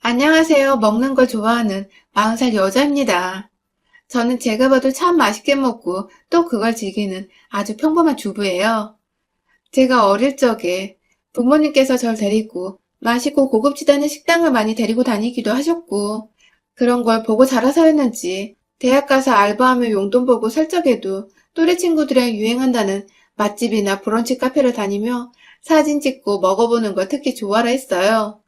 안녕하세요. 먹는 걸 좋아하는 40살 여자입니다. 저는 제가 봐도 참 맛있게 먹고 또 그걸 즐기는 아주 평범한 주부예요. 제가 어릴 적에 부모님께서 절 데리고 맛있고 고급지다는 식당을 많이 데리고 다니기도 하셨고 그런 걸 보고 자라서였는지 대학 가서 알바하며 용돈 벌고 살 적에도 또래 친구들이랑 유행한다는 맛집이나 브런치 카페를 다니며 사진 찍고 먹어보는 걸 특히 좋아라 했어요.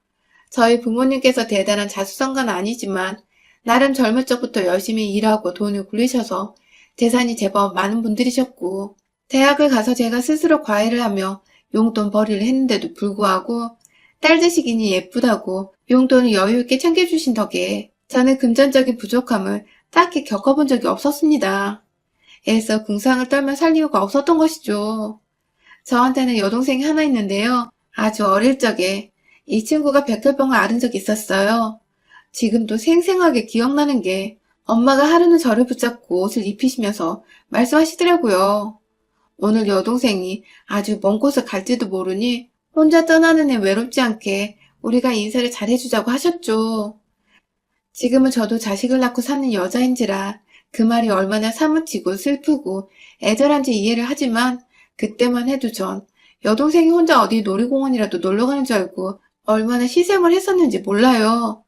저희 부모님께서 대단한 자수성가는 아니지만 나름 젊을 적부터 열심히 일하고 돈을 굴리셔서 재산이 제법 많은 분들이셨고 대학을 가서 제가 스스로 과외를 하며 용돈 벌이를 했는데도 불구하고 딸 자식이니 예쁘다고 용돈을 여유 있게 챙겨주신 덕에 저는 금전적인 부족함을 딱히 겪어본 적이 없었습니다. 애써 궁상을 떨며 살 이유가 없었던 것이죠. 저한테는 여동생이 하나 있는데요. 아주 어릴 적에 이 친구가 백혈병을 앓은 적이 있었어요. 지금도 생생하게 기억나는 게 엄마가 하루는 저를 붙잡고 옷을 입히시면서 말씀하시더라고요. 오늘 여동생이 아주 먼 곳을 갈지도 모르니 혼자 떠나는 애 외롭지 않게 우리가 인사를 잘해주자고 하셨죠. 지금은 저도 자식을 낳고 사는 여자인지라 그 말이 얼마나 사무치고 슬프고 애절한지 이해를 하지만 그때만 해도 전 여동생이 혼자 어디 놀이공원이라도 놀러 가는 줄 알고 얼마나 희생을 했었는지 몰라요.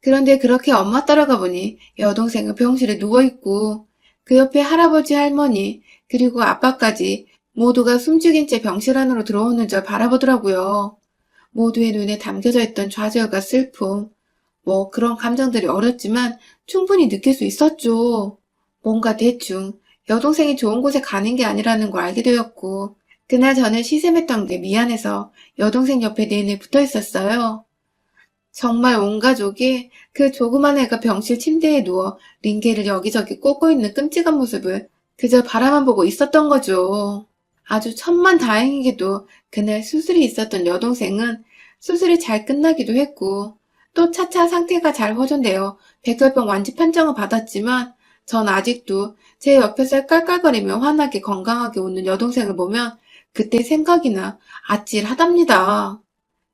그런데 그렇게 엄마 따라가 보니 여동생은 병실에 누워있고 그 옆에 할아버지 할머니 그리고 아빠까지 모두가 숨죽인 채 병실 안으로 들어오는 절 바라보더라고요. 모두의 눈에 담겨져 있던 좌절과 슬픔, 그런 감정들이 어렸지만 충분히 느낄 수 있었죠. 뭔가 대충 여동생이 좋은 곳에 가는 게 아니라는 걸 알게 되었고 그날 저는 시샘했던 게 미안해서 여동생 옆에 내내 붙어 있었어요. 정말 온 가족이 그 조그만 애가 병실 침대에 누워 링게를 여기저기 꽂고 있는 끔찍한 모습을 그저 바라만 보고 있었던 거죠. 아주 천만다행히게도 그날 수술이 있었던 여동생은 수술이 잘 끝나기도 했고 또 차차 상태가 잘 호전되어 백혈병 완치 판정을 받았지만 전 아직도 제 옆에서 깔깔거리며 환하게 건강하게 웃는 여동생을 보면 그때 생각이나 아찔하답니다.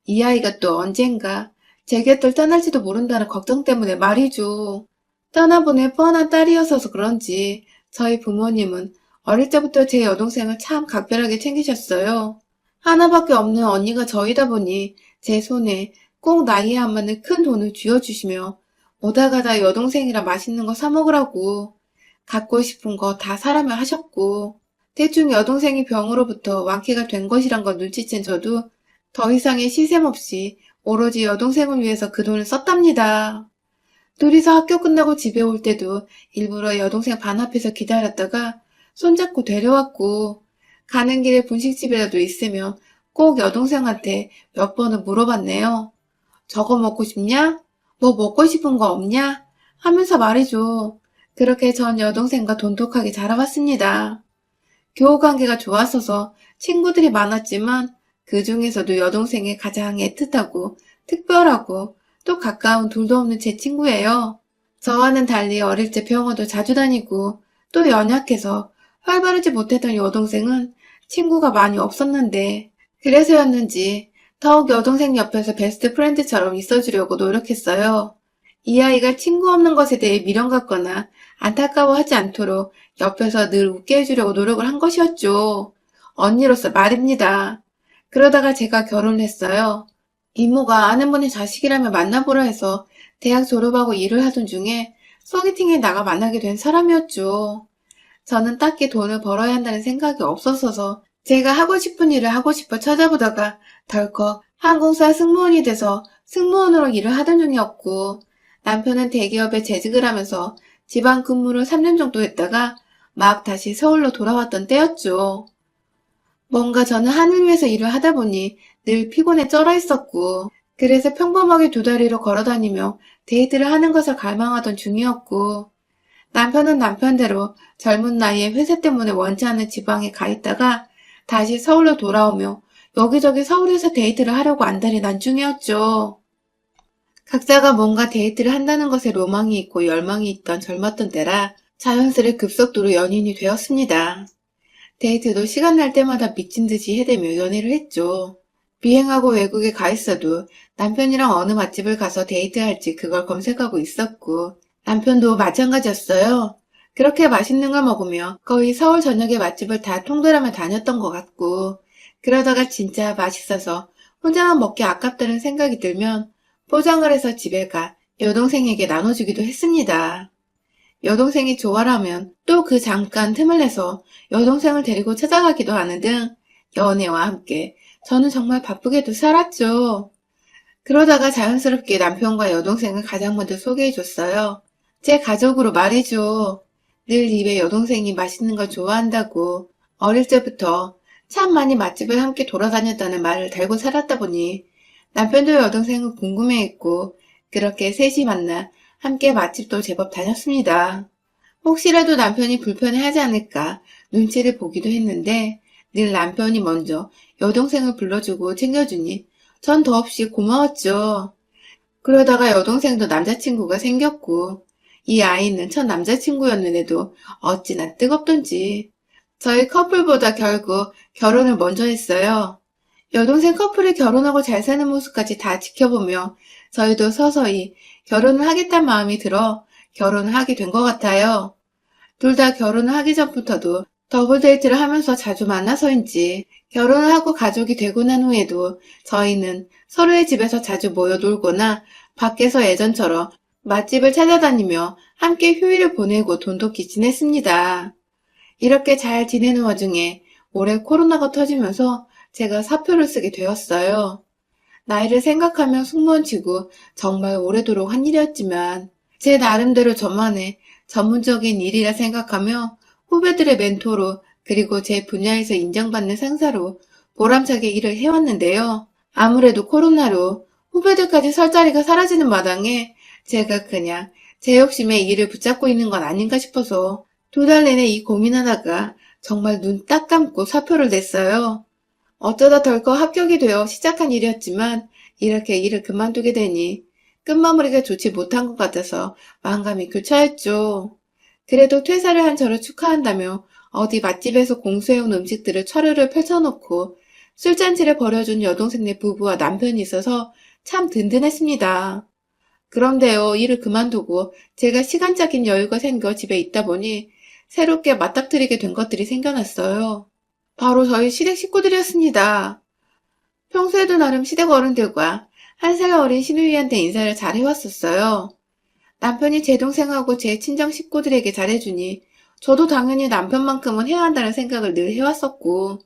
이 아이가 또 언젠가 제 곁을 떠날지도 모른다는 걱정 때문에 말이죠. 떠나보낼 뻔한 딸이어서 그런지 저희 부모님은 어릴 때부터 제 여동생을 참 각별하게 챙기셨어요. 하나밖에 없는 언니가 저이다 보니 제 손에 꼭 나이에 안 맞는 큰 돈을 쥐어주시며 오다 가다 여동생이라 맛있는 거 사 먹으라고 갖고 싶은 거 다 사라며 하셨고 대충 여동생이 병으로부터 완쾌가 된 것이란 걸 눈치챈 저도 더 이상의 시샘 없이 오로지 여동생을 위해서 그 돈을 썼답니다. 둘이서 학교 끝나고 집에 올 때도 일부러 여동생 반 앞에서 기다렸다가 손잡고 데려왔고 가는 길에 분식집이라도 있으면 꼭 여동생한테 몇 번은 물어봤네요. 저거 먹고 싶냐? 뭐 먹고 싶은 거 없냐? 하면서 말이죠. 그렇게 전 여동생과 돈독하게 자라왔습니다. 교우관계가 좋았어서 친구들이 많았지만 그 중에서도 여동생이 가장 애틋하고 특별하고 또 가까운 둘도 없는 제 친구예요. 저와는 달리 어릴 때 병원도 자주 다니고 또 연약해서 활발하지 못했던 여동생은 친구가 많이 없었는데 그래서였는지 더욱 여동생 옆에서 베스트 프렌드처럼 있어주려고 노력했어요. 이 아이가 친구 없는 것에 대해 미련 갖거나 안타까워하지 않도록 옆에서 늘 웃게 해주려고 노력을 한 것이었죠. 언니로서 말입니다. 그러다가 제가 결혼을 했어요. 이모가 아는 분의 자식이라며 만나보라 해서 대학 졸업하고 일을 하던 중에 소개팅에 나가 만나게 된 사람이었죠. 저는 딱히 돈을 벌어야 한다는 생각이 없었어서 제가 하고 싶은 일을 하고 싶어 찾아보다가 덜컥 항공사 승무원이 돼서 승무원으로 일을 하던 중이었고 남편은 대기업에 재직을 하면서 지방 근무를 3년 정도 했다가 막 다시 서울로 돌아왔던 때였죠. 뭔가 저는 하늘 위에서 일을 하다 보니 늘 피곤에 쩔어 있었고 그래서 평범하게 두 다리로 걸어다니며 데이트를 하는 것을 갈망하던 중이었고 남편은 남편대로 젊은 나이에 회사 때문에 원치 않는 지방에 가 있다가 다시 서울로 돌아오며 여기저기 서울에서 데이트를 하려고 안달이 난 중이었죠. 각자가 뭔가 데이트를 한다는 것에 로망이 있고 열망이 있던 젊었던 때라 자연스레 급속도로 연인이 되었습니다. 데이트도 시간 날 때마다 미친 듯이 해대며 연애를 했죠. 비행하고 외국에 가 있어도 남편이랑 어느 맛집을 가서 데이트할지 그걸 검색하고 있었고, 남편도 마찬가지였어요. 그렇게 맛있는 걸 먹으며 거의 서울 전역의 맛집을 다 통돌아며 다녔던 것 같고, 그러다가 진짜 맛있어서 혼자만 먹기 아깝다는 생각이 들면 포장을 해서 집에 가 여동생에게 나눠주기도 했습니다. 여동생이 좋아라면 또 그 잠깐 틈을 내서 여동생을 데리고 찾아가기도 하는 등 연애와 함께 저는 정말 바쁘게도 살았죠. 그러다가 자연스럽게 남편과 여동생을 가장 먼저 소개해줬어요. 제 가족으로 말이죠. 늘 입에 여동생이 맛있는 걸 좋아한다고 어릴 때부터 참 많이 맛집을 함께 돌아다녔다는 말을 달고 살았다 보니 남편도 여동생을 궁금해했고 그렇게 셋이 만나 함께 맛집도 제법 다녔습니다. 혹시라도 남편이 불편해하지 않을까 눈치를 보기도 했는데 늘 남편이 먼저 여동생을 불러주고 챙겨주니 전 더없이 고마웠죠. 그러다가 여동생도 남자친구가 생겼고 이 아이는 첫 남자친구였는데도 어찌나 뜨겁던지 저희 커플보다 결국 결혼을 먼저 했어요. 여동생 커플이 결혼하고 잘 사는 모습까지 다 지켜보며 저희도 서서히 결혼을 하겠다는 마음이 들어 결혼을 하게 된 것 같아요. 둘 다 결혼을 하기 전부터도 더블 데이트를 하면서 자주 만나서인지 결혼을 하고 가족이 되고 난 후에도 저희는 서로의 집에서 자주 모여 놀거나 밖에서 예전처럼 맛집을 찾아다니며 함께 휴일을 보내고 돈독히 지냈습니다. 이렇게 잘 지내는 와중에 올해 코로나가 터지면서 제가 사표를 쓰게 되었어요. 나이를 생각하면 속무원 치고 정말 오래도록 한 일이었지만 제 나름대로 저만의 전문적인 일이라 생각하며 후배들의 멘토로 그리고 제 분야에서 인정받는 상사로 보람차게 일을 해왔는데요. 아무래도 코로나로 후배들까지 설 자리가 사라지는 마당에 제가 그냥 제 욕심에 일을 붙잡고 있는 건 아닌가 싶어서 2달 내내 이 고민하다가 정말 눈 딱 감고 사표를 냈어요. 어쩌다 덜컥 합격이 되어 시작한 일이었지만 이렇게 일을 그만두게 되니 끝마무리가 좋지 못한 것 같아서 마음감이 교차했죠. 그래도 퇴사를 한 저를 축하한다며 어디 맛집에서 공수해온 음식들을 차례를 펼쳐놓고 술잔치를 벌여준 여동생네 부부와 남편이 있어서 참 든든했습니다. 그런데요, 일을 그만두고 제가 시간적인 여유가 생겨 집에 있다 보니 새롭게 맞닥뜨리게 된 것들이 생겨났어요. 바로 저희 시댁 식구들이었습니다. 평소에도 나름 시댁 어른들과 1살 어린 시누이한테 인사를 잘 해왔었어요. 남편이 제 동생하고 제 친정 식구들에게 잘해주니 저도 당연히 남편만큼은 해야 한다는 생각을 늘 해왔었고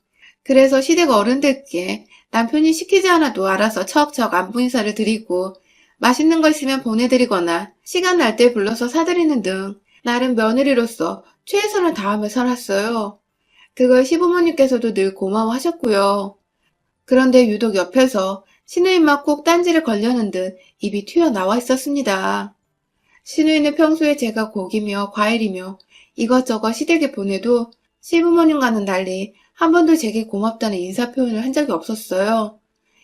그래서 시댁 어른들께 남편이 시키지 않아도 알아서 척척 안부 인사를 드리고 맛있는 거 있으면 보내드리거나 시간 날 때 불러서 사드리는 등 나름 며느리로서 최선을 다하며 살았어요. 그걸 시부모님께서도 늘 고마워하셨고요. 그런데 유독 옆에서 시누이만 꼭 딴지를 걸려는 듯 입이 튀어나와 있었습니다. 시누이는 평소에 제가 고기며 과일이며 이것저것 시댁에 보내도 시부모님과는 달리 한 번도 제게 고맙다는 인사 표현을 한 적이 없었어요.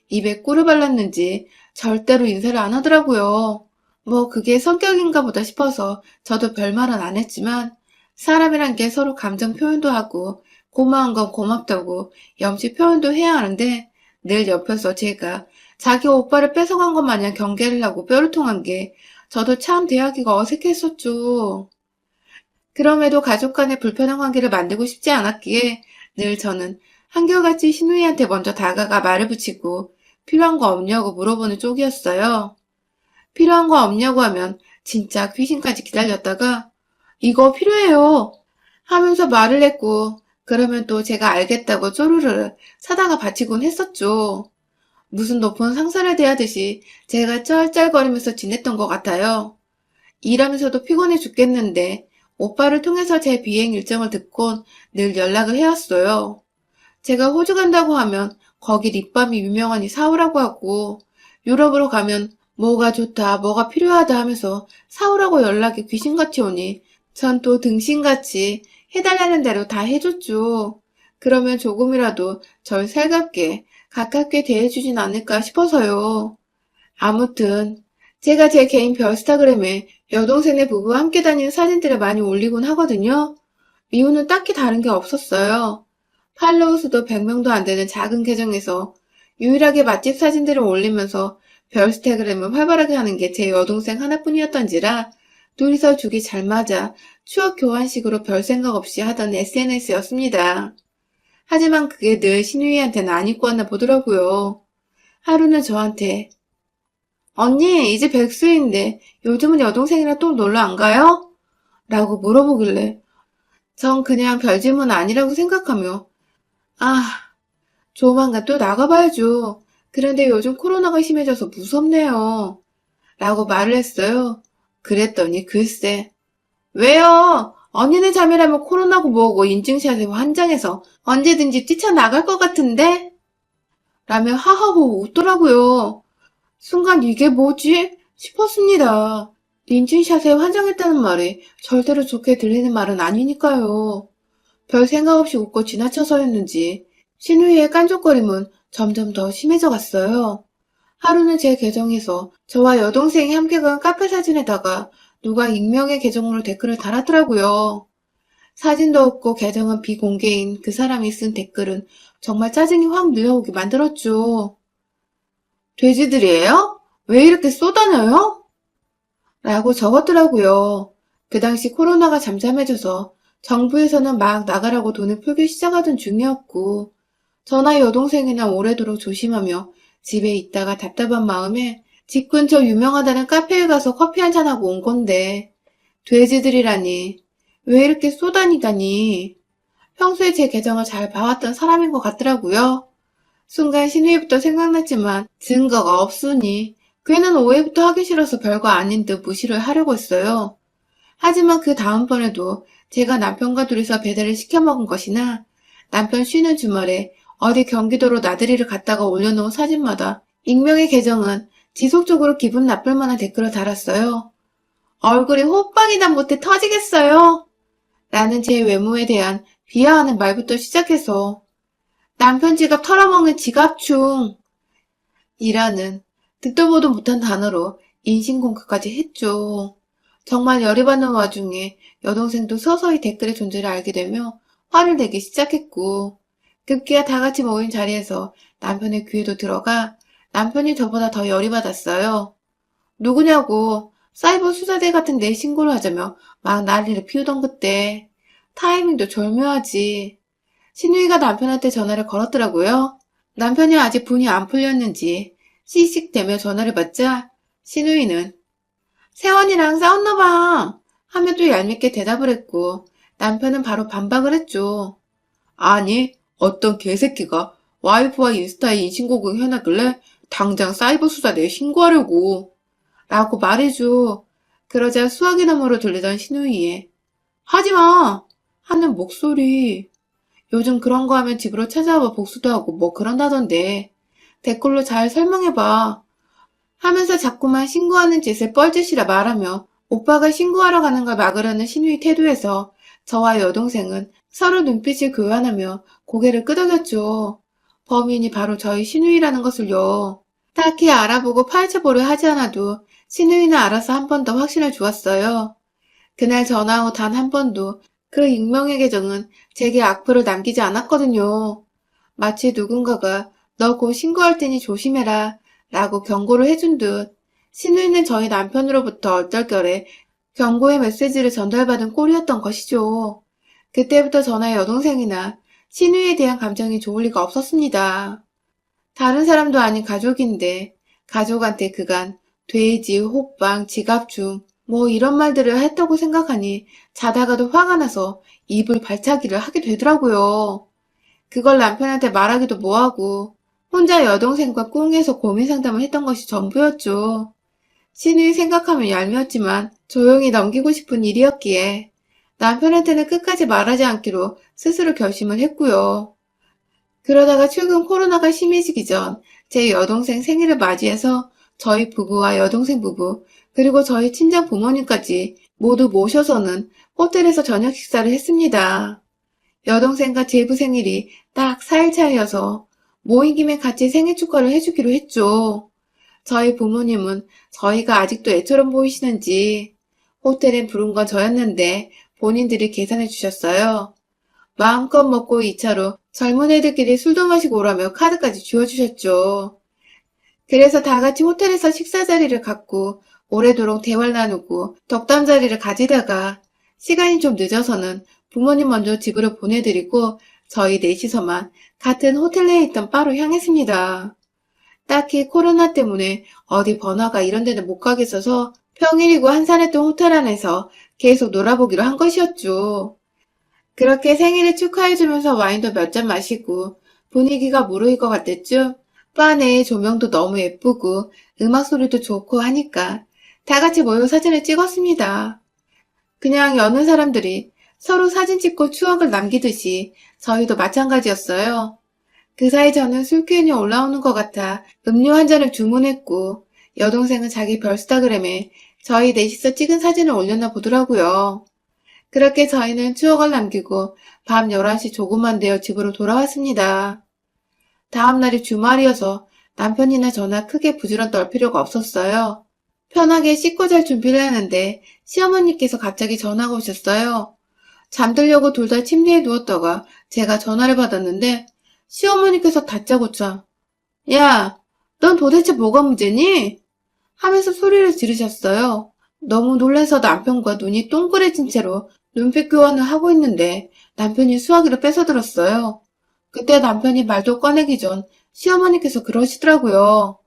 입에 꿀을 발랐는지 절대로 인사를 안 하더라고요. 뭐 그게 성격인가 보다 싶어서 저도 별말은 안 했지만 사람이란 게 서로 감정 표현도 하고 고마운 건 고맙다고 염치 표현도 해야 하는데 늘 옆에서 제가 자기 오빠를 뺏어간 것 마냥 경계를 하고 뼈를 통한 게 저도 참 대하기가 어색했었죠. 그럼에도 가족 간의 불편한 관계를 만들고 싶지 않았기에 늘 저는 한결같이 시누이한테 먼저 다가가 말을 붙이고 필요한 거 없냐고 물어보는 쪽이었어요. 필요한 거 없냐고 하면 진짜 귀신까지 기다렸다가 이거 필요해요 하면서 말을 했고 그러면 또 제가 알겠다고 쪼르르 사다가 바치곤 했었죠. 무슨 높은 상사를 대하듯이 제가 쩔쩔거리면서 지냈던 것 같아요. 일하면서도 피곤해 죽겠는데 오빠를 통해서 제 비행 일정을 듣곤 늘 연락을 해왔어요. 제가 호주 간다고 하면 거기 립밤이 유명하니 사오라고 하고 유럽으로 가면 뭐가 좋다, 뭐가 필요하다 하면서 사오라고 연락이 귀신같이 오니 전 또 등신같이 해달라는 대로 다 해줬죠. 그러면 조금이라도 절 살갑게 가깝게 대해주진 않을까 싶어서요. 아무튼 제가 제 개인 별스타그램에 여동생네 부부와 함께 다니는 사진들을 많이 올리곤 하거든요. 이유는 딱히 다른 게 없었어요. 팔로워 수도 100명도 안 되는 작은 계정에서 유일하게 맛집 사진들을 올리면서 별스타그램을 활발하게 하는 게 제 여동생 하나뿐이었던지라 둘이서 죽이 잘 맞아 추억 교환식으로 별 생각 없이 하던 SNS였습니다. 하지만 그게 늘 신우이한테는 안 입고 왔나 보더라고요. 하루는 저한테 언니 이제 백수인데 요즘은 여동생이랑 또 놀러 안 가요? 라고 물어보길래 전 그냥 별질문 아니라고 생각하며 아 조만간 또 나가봐야죠. 그런데 요즘 코로나가 심해져서 무섭네요. 라고 말을 했어요. 그랬더니 글쎄 왜요? 언니네 자매라면 코로나고 뭐고 인증샷에 환장해서 언제든지 뛰쳐나갈 것 같은데? 라며 하하고 웃더라고요. 순간 이게 뭐지? 싶었습니다. 인증샷에 환장했다는 말이 절대로 좋게 들리는 말은 아니니까요. 별 생각 없이 웃고 지나쳐서였는지 신우이의 깐족거림은 점점 더 심해져 갔어요. 하루는 제 계정에서 저와 여동생이 함께 간 카페 사진에다가 누가 익명의 계정으로 댓글을 달았더라고요. 사진도 없고 계정은 비공개인 그 사람이 쓴 댓글은 정말 짜증이 확 누여오게 만들었죠. 돼지들이에요? 왜 이렇게 쏘다녀요? 라고 적었더라고요. 그 당시 코로나가 잠잠해져서 정부에서는 막 나가라고 돈을 풀기 시작하던 중이었고 저나 여동생이나 오래도록 조심하며 집에 있다가 답답한 마음에 집 근처 유명하다는 카페에 가서 커피 한잔하고 온 건데 돼지들이라니 왜 이렇게 쏘다니다니 평소에 제 계정을 잘 봐왔던 사람인 것 같더라고요. 순간 신우이부터 생각났지만 증거가 없으니 괜한 오해부터 하기 싫어서 별거 아닌 듯 무시를 하려고 했어요. 하지만 그 다음번에도 제가 남편과 둘이서 배달을 시켜 먹은 것이나 남편 쉬는 주말에 어디 경기도로 나들이를 갔다가 올려놓은 사진마다 익명의 계정은 지속적으로 기분 나쁠 만한 댓글을 달았어요. 얼굴이 호빵이나 못해 터지겠어요. 라는 제 외모에 대한 비하하는 말부터 시작해서 남편 지갑 털어먹는 지갑충 이라는 듣도 보도 못한 단어로 인신공격까지 했죠. 정말 열이 받는 와중에 여동생도 서서히 댓글의 존재를 알게 되며 화를 내기 시작했고 급기야 다 같이 모인 자리에서 남편의 귀에도 들어가 남편이 저보다 더 열이 받았어요. 누구냐고 사이버 수사대 같은 데 신고를 하자며 막 난리를 피우던 그때 타이밍도 절묘하지. 신우이가 남편한테 전화를 걸었더라고요. 남편이 아직 분이 안 풀렸는지 씩씩대며 전화를 받자 신우이는 세원이랑 싸웠나 봐 하며 또 얄밉게 대답을 했고 남편은 바로 반박을 했죠. 아니 어떤 개새끼가 와이프와 인스타에 인신공격 해놨길래 당장 사이버 수사대에 신고하려고 라고 말해줘. 그러자 수화기 너머로 들리던 신우이의 하지마 하는 목소리. 요즘 그런 거 하면 집으로 찾아와 복수도 하고 뭐 그런다던데 댓글로 잘 설명해봐 하면서 자꾸만 신고하는 짓을 뻘짓이라 말하며 오빠가 신고하러 가는 걸 막으려는 신우이 태도에서 저와 여동생은 서로 눈빛을 교환하며 고개를 끄덕였죠. 범인이 바로 저희 신우이라는 것을요. 딱히 알아보고 파헤쳐보려 하지 않아도 신우이는 알아서 한 번 더 확신을 주었어요. 그날 전화 후 단 한 번도 그 익명의 계정은 제게 악플을 남기지 않았거든요. 마치 누군가가 너 곧 신고할 테니 조심해라 라고 경고를 해준 듯 신우이는 저희 남편으로부터 얼떨결에 경고의 메시지를 전달받은 꼴이었던 것이죠. 그때부터 저나 여동생이나 신우이에 대한 감정이 좋을 리가 없었습니다. 다른 사람도 아닌 가족인데 가족한테 그간 돼지, 호빵, 지갑충 뭐 이런 말들을 했다고 생각하니 자다가도 화가 나서 입을 발차기를 하게 되더라고요. 그걸 남편한테 말하기도 뭐하고 혼자 여동생과 꿍해서 고민 상담을 했던 것이 전부였죠. 신우이 생각하면 얄미웠지만 조용히 넘기고 싶은 일이었기에 남편한테는 끝까지 말하지 않기로 스스로 결심을 했고요. 그러다가 최근 코로나가 심해지기 전 제 여동생 생일을 맞이해서 저희 부부와 여동생 부부 그리고 저희 친정 부모님까지 모두 모셔서는 호텔에서 저녁 식사를 했습니다. 여동생과 제부 생일이 딱 4일 차이여서 모인 김에 같이 생일 축하를 해주기로 했죠. 저희 부모님은 저희가 아직도 애처럼 보이시는지 호텔엔 부른 건 저였는데 본인들이 계산해 주셨어요. 마음껏 먹고 2차로 젊은 애들끼리 술도 마시고 오라며 카드까지 쥐어주셨죠. 그래서 다 같이 호텔에서 식사 자리를 갖고 오래도록 대화를 나누고 덕담 자리를 가지다가 시간이 좀 늦어서는 부모님 먼저 집으로 보내드리고 저희 넷이서만 같은 호텔 내에 있던 바로 향했습니다. 딱히 코로나 때문에 어디 번화가 이런 데는 못 가겠어서 평일이고 한산했던 호텔 안에서 계속 놀아보기로 한 것이었죠. 그렇게 생일을 축하해주면서 와인도 몇 잔 마시고 분위기가 무르익 것 같았죠. 바 내의 조명도 너무 예쁘고 음악 소리도 좋고 하니까 다 같이 모여 사진을 찍었습니다. 그냥 여느 사람들이 서로 사진 찍고 추억을 남기듯이 저희도 마찬가지였어요. 그 사이 저는 술 기운이 올라오는 것 같아 음료 한 잔을 주문했고 여동생은 자기 별스타그램에 저희 넷이서 찍은 사진을 올렸나 보더라고요. 그렇게 저희는 추억을 남기고 밤 11시 조금만 되어 집으로 돌아왔습니다. 다음날이 주말이어서 남편이나 저나 크게 부지런 떨 필요가 없었어요. 편하게 씻고 잘 준비를 하는데 시어머니께서 갑자기 전화가 오셨어요. 잠들려고 둘 다 침대에 누웠다가 제가 전화를 받았는데 시어머니께서 다짜고짜 야, 넌 도대체 뭐가 문제니? 하면서 소리를 지르셨어요. 너무 놀라서 남편과 눈이 동그래진 채로 눈빛 교환을 하고 있는데 남편이 수화기를 뺏어들었어요. 그때 남편이 말도 꺼내기 전 시어머니께서 그러시더라고요.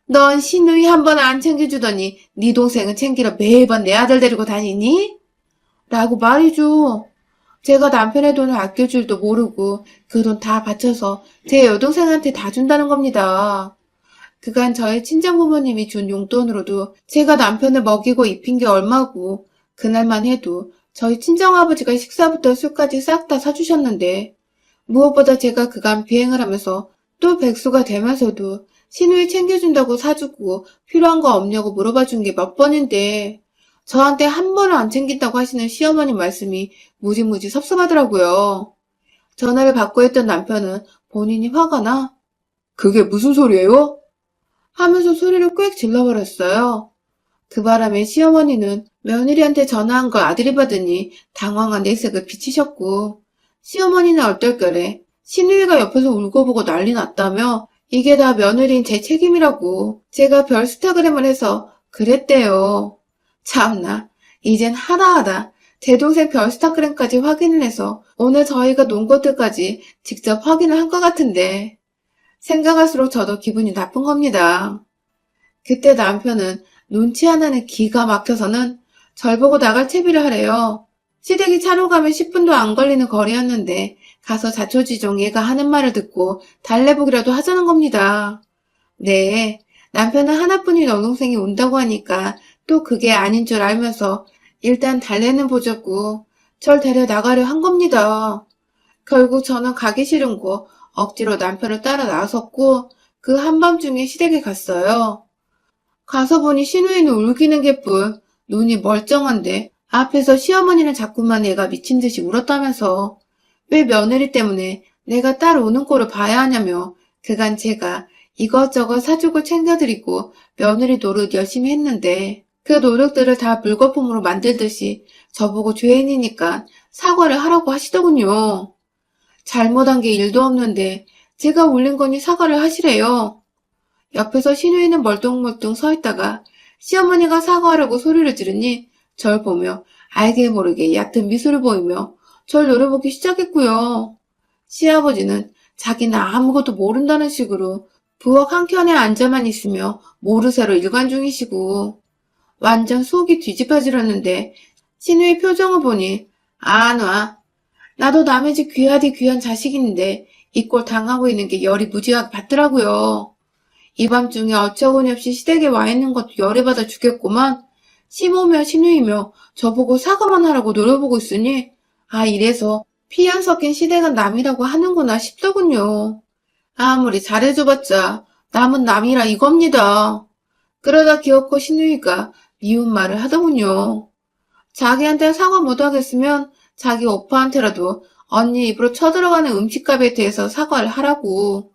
넌 시누이 한 번 안 챙겨주더니 네 동생은 챙기러 매번 내 아들 데리고 다니니? 라고 말이죠. 제가 남편의 돈을 아낄 줄도 모르고 그 돈 다 바쳐서 제 여동생한테 다 준다는 겁니다. 그간 저희 친정부모님이 준 용돈으로도 제가 남편을 먹이고 입힌 게 얼마고 그날만 해도 저희 친정아버지가 식사부터 술까지 싹 다 사주셨는데 무엇보다 제가 그간 비행을 하면서 또 백수가 되면서도 시누이 챙겨준다고 사주고 필요한 거 없냐고 물어봐 준 게 몇 번인데 저한테 한 번을 안 챙긴다고 하시는 시어머니 말씀이 무지무지 섭섭하더라고요. 전화를 받고 있던 남편은 본인이 화가 나 그게 무슨 소리예요? 하면서 소리를 꽥 질러버렸어요. 그 바람에 시어머니는 며느리한테 전화한 걸 아들이 받으니 당황한 내색을 비치셨고 시어머니는 얼떨결에 시누이가 옆에서 울고 보고 난리 났다며 이게 다 며느리인 제 책임이라고 제가 별스타그램을 해서 그랬대요. 참나, 이젠 하다하다 제 동생 별스타그램까지 확인을 해서 오늘 저희가 논 것들까지 직접 확인을 한 것 같은데 생각할수록 저도 기분이 나쁜 겁니다. 그때 남편은 눈치 하나는 기가 막혀서는 절 보고 나갈 채비를 하래요. 시댁이 차로 가면 10분도 안 걸리는 거리였는데 가서 자초지종 얘가 하는 말을 듣고 달래보기라도 하자는 겁니다. 네, 남편은 하나뿐인 여동생이 온다고 하니까 또 그게 아닌 줄 알면서 일단 달래는 보자고 절 데려 나가려 한 겁니다. 결국 저는 가기 싫은 거 억지로 남편을 따라 나섰고 그 한밤중에 시댁에 갔어요. 가서 보니 시누이는 울기는 개뿔 눈이 멀쩡한데 앞에서 시어머니는 자꾸만 애가 미친 듯이 울었다면서 왜 며느리 때문에 내가 딸 우는 꼴을 봐야 하냐며 그간 제가 이것저것 사주고 챙겨드리고 며느리 노릇 열심히 했는데 그 노력들을 다 물거품으로 만들듯이 저보고 죄인이니까 사과를 하라고 하시더군요. 잘못한 게 일도 없는데 제가 울린 거니 사과를 하시래요. 옆에서 시누이는 멀뚱멀뚱 서 있다가 시어머니가 사과하라고 소리를 지르니 절 보며 알게 모르게 얕은 미소를 보이며 절 노려보기 시작했고요. 시아버지는 자기는 아무것도 모른다는 식으로 부엌 한켠에 앉아만 있으며 모르쇠로 일관 중이시고 완전 속이 뒤집어지렸는데 시누이 표정을 보니 안 와. 나도 남의 집 귀하디 귀한 자식인데 이 꼴 당하고 있는 게 열이 무지하게 받더라고요. 이 밤중에 어처구니 없이 시댁에 와 있는 것도 열이 받아 죽겠구만. 시모며 시누이며 저보고 사과만 하라고 노려보고 있으니 이래서 피 안 섞인 시댁은 남이라고 하는구나 싶더군요. 아무리 잘해줘봤자 남은 남이라 이겁니다. 그러다 기어코 시누이가 미운 말을 하더군요. 자기한테 사과 못하겠으면 자기 오빠한테라도 언니 입으로 쳐들어가는 음식값에 대해서 사과를 하라고.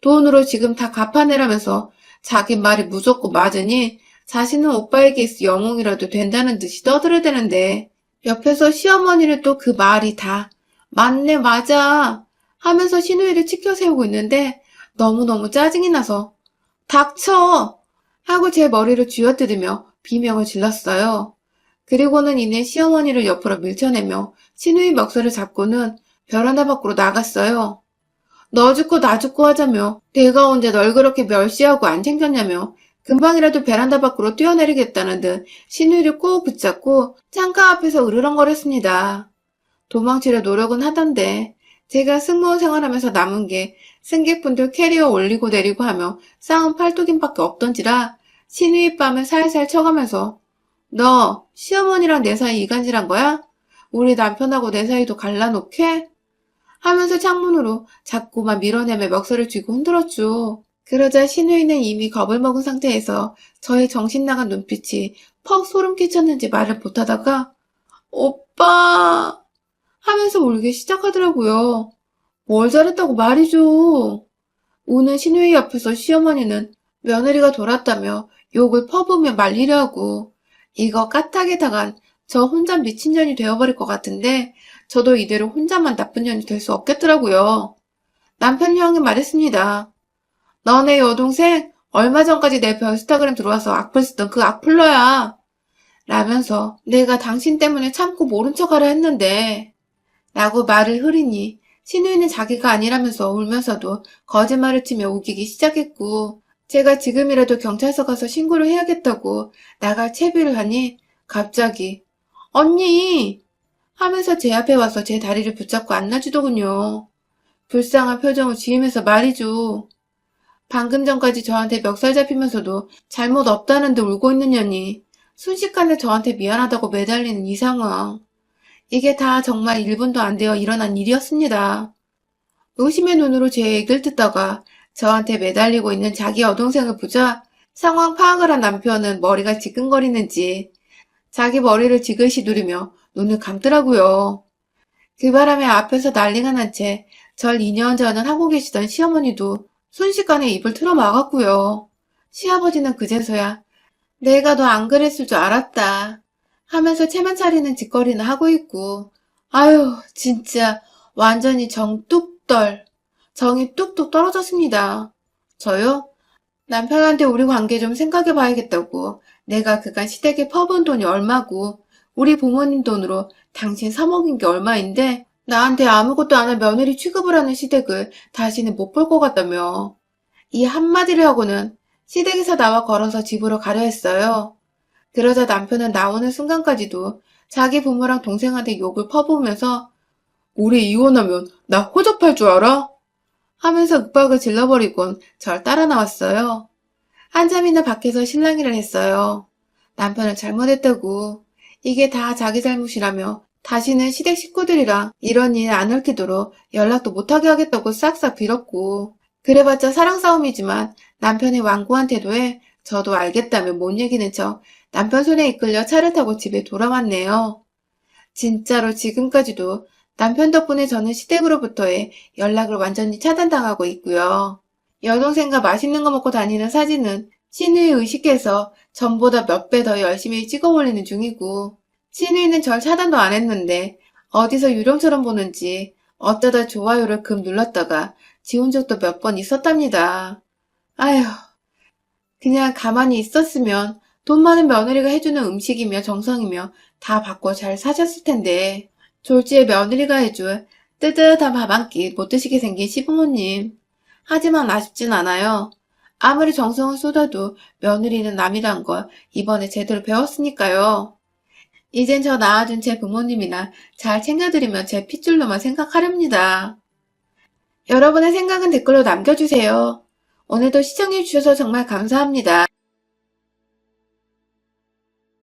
돈으로 지금 다 갚아내라면서 자기 말이 무섭고 맞으니 자신은 오빠에게 있어 영웅이라도 된다는 듯이 떠들어대는데 옆에서 시어머니는 또 그 말이 다 맞네 맞아 하면서 신우이를 치켜 세우고 있는데 너무너무 짜증이 나서 닥쳐! 하고 제 머리를 쥐어뜯으며 비명을 질렀어요. 그리고는 이내 시어머니를 옆으로 밀쳐내며 신우이 멱살을 잡고는 베란다 밖으로 나갔어요. 너 죽고 나 죽고 하자며 내가 언제 널 그렇게 멸시하고 안 챙겼냐며 금방이라도 베란다 밖으로 뛰어내리겠다는 듯 신우이를 꼭 붙잡고 창가 앞에서 으르렁거렸습니다. 도망치려 노력은 하던데 제가 승무원 생활하면서 남은 게 승객분들 캐리어 올리고 내리고 하며 싸운 팔뚝임밖에 없던지라 신우이 뺨을 살살 쳐가면서 너 시어머니랑 내 사이 이간질한 거야? 우리 남편하고 내 사이도 갈라놓게? 하면서 창문으로 자꾸만 밀어내며 멱살을 쥐고 흔들었죠. 그러자 신우이는 이미 겁을 먹은 상태에서 저의 정신 나간 눈빛이 퍽 소름 끼쳤는지 말을 못하다가 오빠 하면서 울기 시작하더라고요. 뭘 잘했다고 말이죠. 우는 신우이 옆에서 시어머니는 며느리가 돌았다며 욕을 퍼부으며 말리려 하고 이거 까딱에 당한 저 혼자 미친 년이 되어버릴 것 같은데 저도 이대로 혼자만 나쁜 년이 될 수 없겠더라고요. 남편이 형이 말했습니다. 너네 여동생 얼마 전까지 내 인스타그램 들어와서 악플 쓰던 그 악플러야. 라면서 내가 당신 때문에 참고 모른 척하려 했는데 라고 말을 흐리니 신우이는 자기가 아니라면서 울면서도 거짓말을 치며 우기기 시작했고 제가 지금이라도 경찰서 가서 신고를 해야겠다고 나갈 채비를 하니 갑자기 언니 하면서 제 앞에 와서 제 다리를 붙잡고 안아주더군요. 불쌍한 표정을 지으면서 말이죠. 방금 전까지 저한테 멱살 잡히면서도 잘못 없다는 듯 울고 있는 년이 순식간에 저한테 미안하다고 매달리는 이 상황. 이게 다 정말 1분도 안 되어 일어난 일이었습니다. 의심의 눈으로 제 얘기를 듣다가 저한테 매달리고 있는 자기 여동생을 보자 상황 파악을 한 남편은 머리가 지끈거리는지 자기 머리를 지그시 누르며 눈을 감더라고요. 그 바람에 앞에서 난리가 난 채 절 2년 전을 하고 계시던 시어머니도 순식간에 입을 틀어 막았고요. 시아버지는 그제서야 내가 너 안 그랬을 줄 알았다 하면서 체면 차리는 짓거리는 하고 있고 아유 진짜 완전히 정이 뚝뚝 떨어졌습니다. 저요? 남편한테 우리 관계 좀 생각해 봐야겠다고 내가 그간 시댁에 퍼부은 돈이 얼마고 우리 부모님 돈으로 당신 사먹인 게 얼마인데 나한테 아무것도 안 한 며느리 취급을 하는 시댁을 다시는 못 볼 것 같다며 이 한마디를 하고는 시댁에서 나와 걸어서 집으로 가려 했어요. 그러자 남편은 나오는 순간까지도 자기 부모랑 동생한테 욕을 퍼부으면서 우리 이혼하면 나 호접할 줄 알아? 하면서 윽박을 질러버리곤 절 따라 나왔어요. 한참이나 밖에서 실랑이를 했어요. 남편은 잘못했다고 이게 다 자기 잘못이라며 다시는 시댁 식구들이랑 이런 일 안 얽히도록 연락도 못하게 하겠다고 싹싹 빌었고 그래봤자 사랑 싸움이지만 남편의 완고한 태도에 저도 알겠다며 못 이기는 척 남편 손에 이끌려 차를 타고 집에 돌아왔네요. 진짜로 지금까지도 남편 덕분에 저는 시댁으로부터의 연락을 완전히 차단당하고 있고요. 여동생과 맛있는 거 먹고 다니는 사진은 신우이 의식해서 전보다 몇 배 더 열심히 찍어 올리는 중이고 신우이는 절 차단도 안 했는데 어디서 유령처럼 보는지 어쩌다 좋아요를 급 눌렀다가 지운 적도 몇 번 있었답니다. 아휴, 그냥 가만히 있었으면 돈 많은 며느리가 해주는 음식이며 정성이며 다 받고 잘 사셨을 텐데 졸지에 며느리가 해줄 뜨뜻한 밥 한 끼 못 드시게 생긴 시부모님. 하지만 아쉽진 않아요. 아무리 정성을 쏟아도 며느리는 남이란 걸 이번에 제대로 배웠으니까요. 이젠 저 낳아준 제 부모님이나 잘 챙겨드리면 제 핏줄로만 생각하렵니다. 여러분의 생각은 댓글로 남겨주세요. 오늘도 시청해주셔서 정말 감사합니다.